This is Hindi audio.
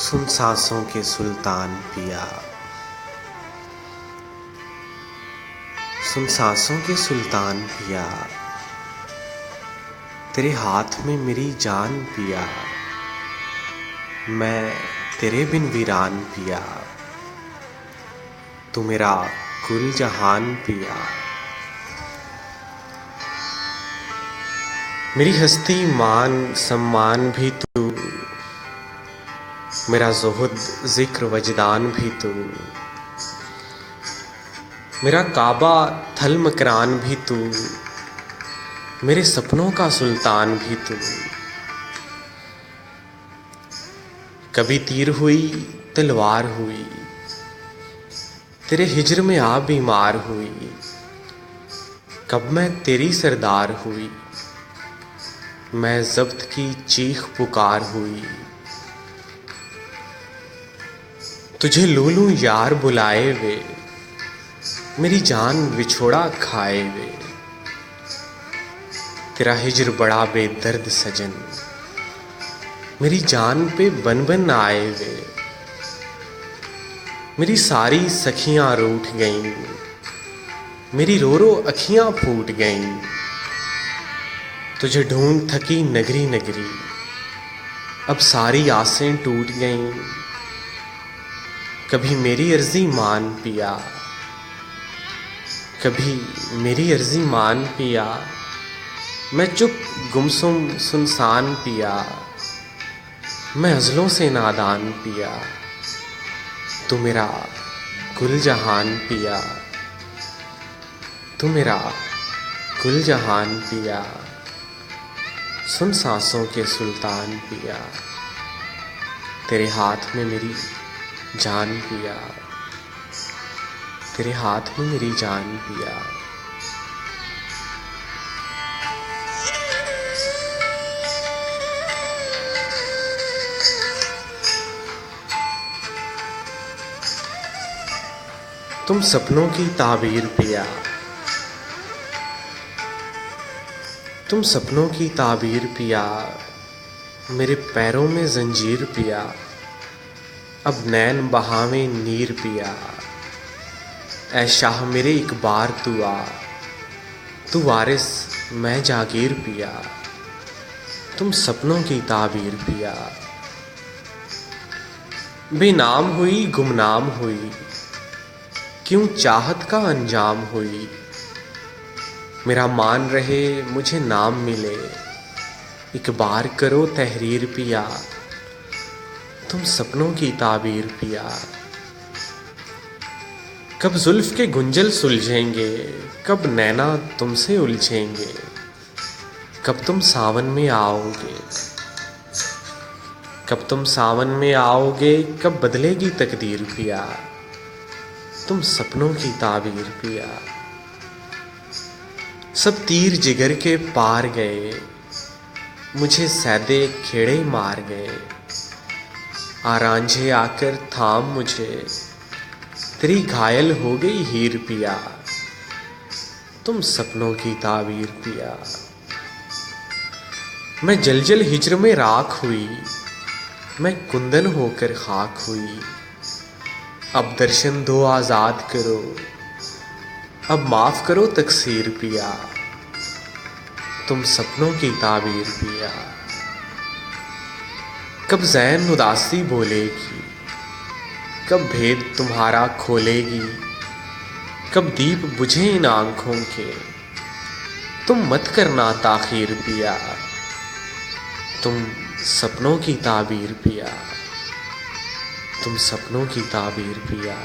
सुन सांसों के सुल्तान पिया, सुन सांसों के सुल्तान पिया, तेरे हाथ में मेरी जान पिया, मैं तेरे बिन वीरान पिया, तू मेरा कुल जहान पिया। मेरी हस्ती मान सम्मान भी तू, मेरा ज़ुहद ज़िक्र वजदान भी तू, मेरा काबा थल मकरान भी तू, मेरे सपनों का सुल्तान भी तू। कभी तीर हुई तलवार हुई, तेरे हिज्र में आ बीमार हुई, कब मैं तेरी सरदार हुई, मैं ज़ब्त की चीख पुकार हुई। तुझे लूलू यार बुलाए वे, मेरी जान विछोड़ा खाए वे, तेरा हिज्र बड़ा बेदर्द सजन, मेरी जान पे बन बन आए वे। मेरी सारी सखियां रूठ गईं, मेरी रो रो अखियां फूट गईं, तुझे ढूंढ थकी नगरी नगरी, अब सारी आसें टूट गईं। कभी मेरी अर्जी मान पिया, कभी मेरी अर्जी मान पिया, मैं चुप गुमसुम सुनसान पिया, मैं अज़लों से नादान पिया, तू मेरा कुल जहान पिया, तू मेरा कुल जहान पिया। सुन सांसों के सुल्तान पिया, तेरे हाथ में मेरी जान पिया, तेरे हाथ में मेरी जान पिया। तुम सपनों की ताबीर पिया, तुम सपनों की ताबीर पिया, मेरे पैरों में जंजीर पिया, अब नैन बहावें नीर पिया, ऐ शाह मेरे एक बार तू आ, तू वारिस मैं जागीर पिया। तुम सपनों की ताबीर पिया, बेनाम हुई गुमनाम हुई, क्यों चाहत का अंजाम हुई, मेरा मान रहे मुझे नाम मिले, एक बार करो तहरीर पिया। तुम सपनों की ताबीर पिया, कब जुल्फ के गुंजल सुलझेंगे, कब नैना तुमसे उलझेंगे, कब तुम सावन में आओगे, कब तुम सावन में आओगे, कब बदलेगी तकदीर पिया। तुम सपनों की ताबीर पिया, सब तीर जिगर के पार गए, मुझे सैदे खेड़े मार गए, आरांझे आकर थाम मुझे, तेरी घायल हो गई हीर पिया। तुम सपनों की ताबीर पिया, मैं जलजल हिज्र में राख हुई, मैं कुंदन होकर खाक हुई, अब दर्शन दो आज़ाद करो, अब माफ़ करो तकसीर पिया। तुम सपनों की ताबीर पिया, कब ज़ैन उदासी बोलेगी, कब भेद तुम्हारा खोलेगी, कब दीप बुझे इन आँखों के, तुम मत करना ताख़ीर पिया। तुम सपनों की ताबीर पिया, तुम सपनों की ताबीर पिया।